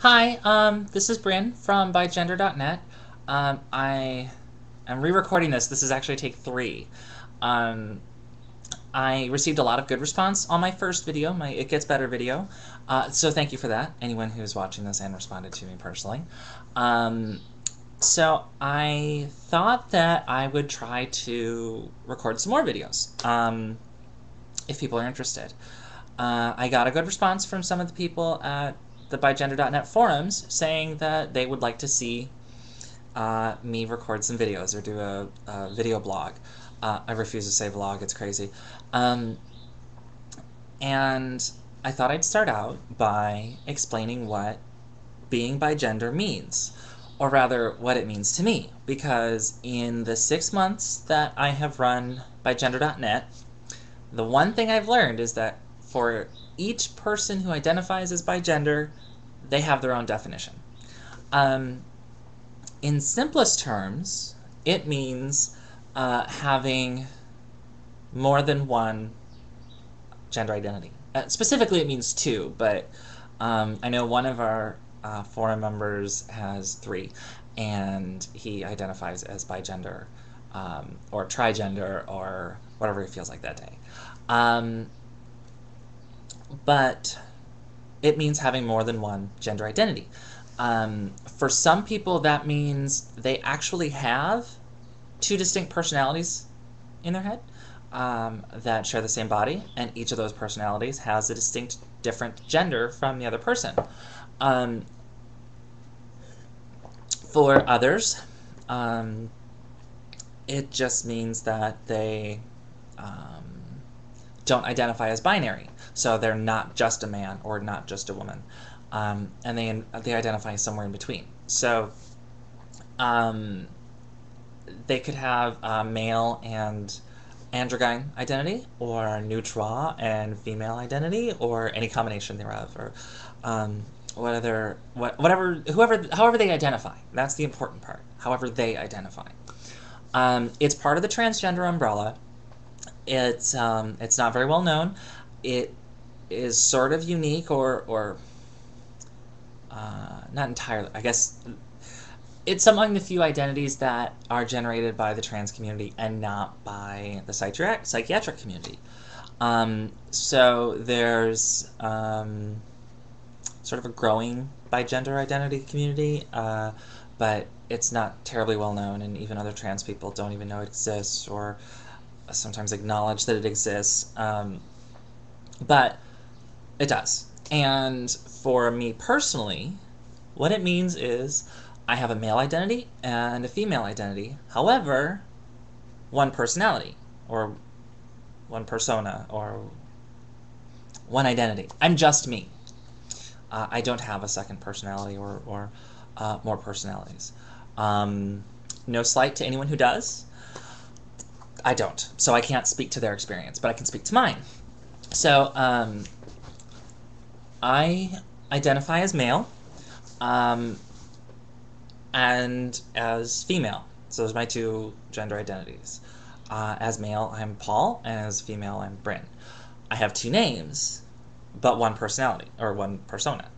Hi, this is Brin from Bigender.net. I am re-recording this. This is actually take 3. Um, I received a lot of good response on my first video, my It Gets Better video. So thank you for that, anyone who's watching this and responded to me personally. Um, so I thought that I would try to record some more videos, if people are interested. I got a good response from some of the people at the Bigender.net forums saying that they would like to see me record some videos or do a video blog. I refuse to say vlog, it's crazy. And I thought I'd start out by explaining what being bigender means, or rather, what it means to me, because in the 6 months that I have run Bigender.net, the one thing I've learned is that for each person who identifies as bigender, they have their own definition. In simplest terms, it means having more than one gender identity. Specifically, it means 2, but I know one of our forum members has 3, and he identifies as bigender, or trigender, or whatever he feels like that day. But it means having more than one gender identity. For some people, that means they actually have 2 distinct personalities in their head that share the same body, and each of those personalities has a distinct different gender from the other person. For others, it just means that they don't identify as binary, so they're not just a man or not just a woman, and they identify somewhere in between. So they could have a male and androgyne identity, or neutral and female identity, or any combination thereof, or however they identify. That's the important part. However they identify. It's part of the transgender umbrella. It's not very well known. It is sort of unique, or not entirely. I guess it's among the few identities that are generated by the trans community and not by the psychiatric community. So there's sort of a growing bigender identity community, but it's not terribly well known, and even other trans people don't even know it exists, or sometimes acknowledge that it exists. But it does. And for me personally, what it means is I have a male identity and a female identity. However, one personality, or one persona, or one identity. I'm just me. I don't have a second personality or more personalities. No slight to anyone who does. I don't. So I can't speak to their experience, but I can speak to mine. So I identify as male and as female. So those are my 2 gender identities. As male, I'm Paul, and as female, I'm Brin. I have 2 names, but one personality, or one persona.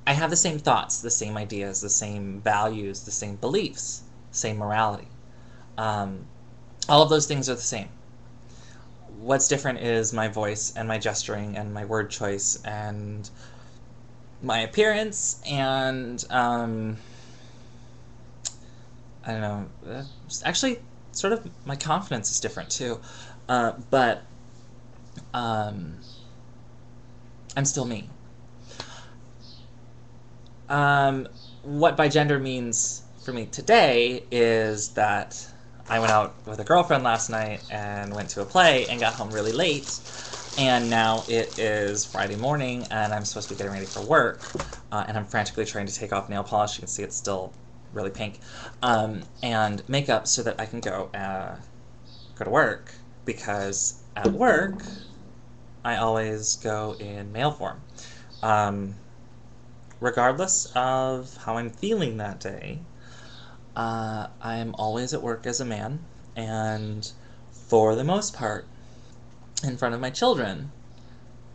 I have the same thoughts, the same ideas, the same values, the same beliefs, same morality. All of those things are the same. What's different is my voice and my gesturing and my word choice and my appearance, and I don't know, actually sort of my confidence is different too, but I'm still me. What bigender means for me today is that I went out with a girlfriend last night and went to a play and got home really late, and now it is Friday morning and I'm supposed to be getting ready for work, and I'm frantically trying to take off nail polish. You can see it's still really pink, and makeup, so that I can go to work, because at work I always go in male form. Regardless of how I'm feeling that day, I'm always at work as a man, and for the most part, in front of my children,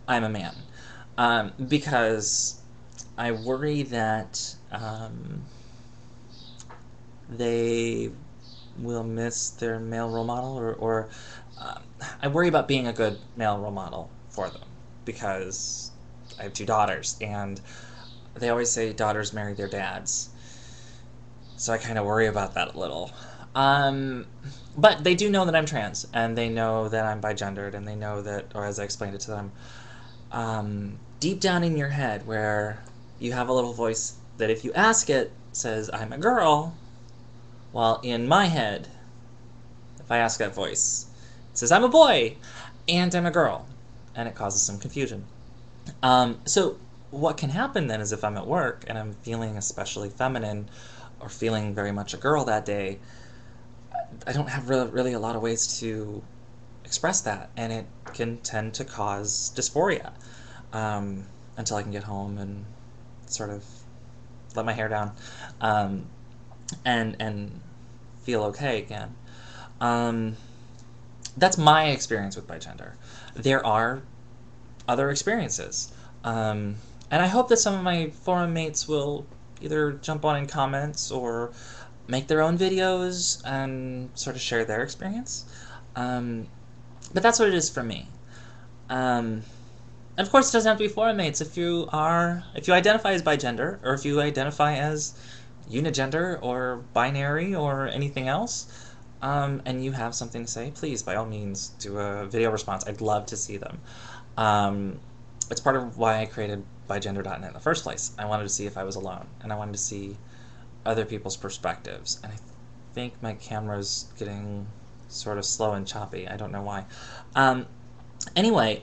I'm a man. Because I worry that they will miss their male role model, or um, I worry about being a good male role model for them because I have two daughters, and they always say daughters marry their dads. So I kind of worry about that a little. Um, but they do know that I'm trans, and they know that I'm bigendered, and they know that, or as I explained it to them, deep down in your head where you have a little voice that if you ask it says, I'm a girl, while in my head, if I ask that voice, it says, I'm a boy, and I'm a girl, and it causes some confusion. So what can happen then is if I'm at work and I'm feeling especially feminine or feeling very much a girl that day, I don't have really a lot of ways to express that, and it can tend to cause dysphoria um, until I can get home and sort of let my hair down um, and feel okay again. Um, that's my experience with bigender. There are other experiences. Um, and I hope that some of my forum mates will either jump on in comments or make their own videos and sort of share their experience. Um, but that's what it is for me. And of course, it doesn't have to be forum mates. If you identify as bigender, or if you identify as unigender or binary or anything else, and you have something to say, please, by all means, do a video response. I'd love to see them. Um, it's part of why I created bigender.net in the first place. I wanted to see if I was alone, and I wanted to see other people's perspectives. And I think my camera's getting sort of slow and choppy. I don't know why. Anyway,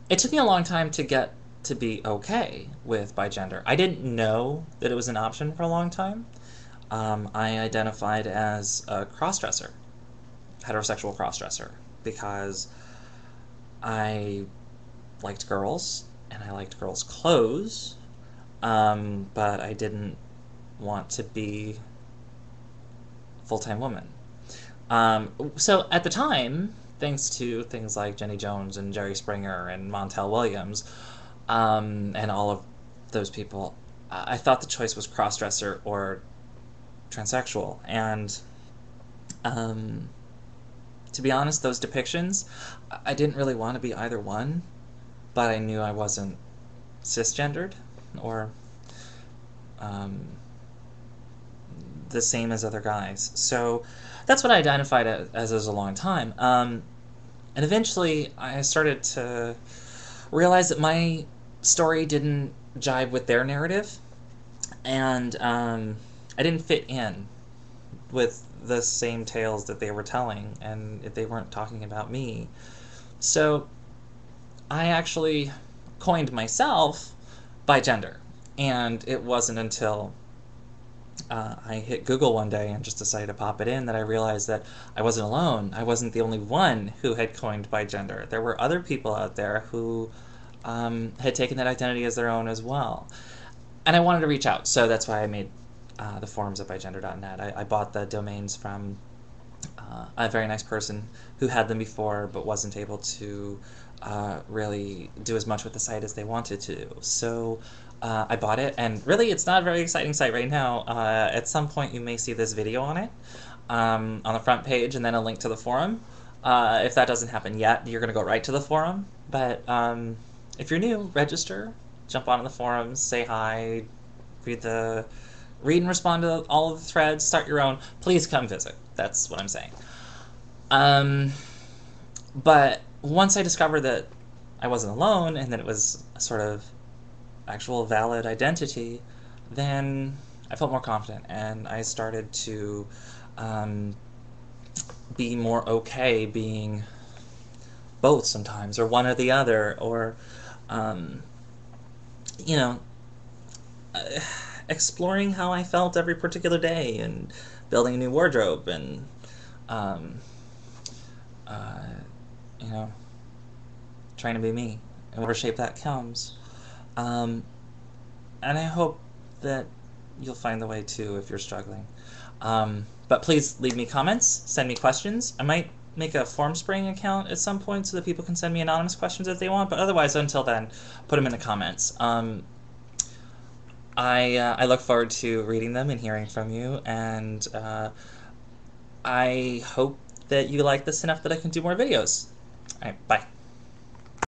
it took me a long time to get to be okay with bigender. I didn't know that it was an option for a long time. I identified as a crossdresser, heterosexual crossdresser, because I liked girls and I liked girls' clothes, but I didn't want to be a full-time woman. So at the time, thanks to things like Jenny Jones and Jerry Springer and Montel Williams, and all of those people, I thought the choice was crossdresser or transsexual. And to be honest, those depictions, I didn't really want to be either one, but I knew I wasn't cisgendered or the same as other guys. So that's what I identified as a long time. And eventually I started to realize that my story didn't jive with their narrative, and I didn't fit in with the same tales that they were telling, and they weren't talking about me. So I actually coined myself bigender, and it wasn't until I hit Google one day and just decided to pop it in that I realized that I wasn't alone. I wasn't the only one who had coined bigender. There were other people out there who had taken that identity as their own as well. And I wanted to reach out, so that's why I made the forums at bigender.net. I bought the domains from a very nice person who had them before but wasn't able to really do as much with the site as they wanted to. So I bought it, and really it's not a very exciting site right now. At some point you may see this video on it on the front page, and then a link to the forum. If that doesn't happen yet, you're going to go right to the forum. But if you're new, register, jump on the forums, say hi, read and respond to all of the threads, start your own. Please come visit. That's what I'm saying. But once I discovered that I wasn't alone and that it was a sort of actual valid identity, then I felt more confident, and I started to be more okay being both sometimes, or one or the other, or you know, exploring how I felt every particular day and building a new wardrobe and you know, trying to be me in whatever shape that comes. And I hope that you'll find the way too if you're struggling. But please leave me comments, send me questions. I might make a Formspring account at some point so that people can send me anonymous questions if they want. But otherwise, until then, put them in the comments. I look forward to reading them and hearing from you, and I hope that you like this enough that I can do more videos. All right, bye.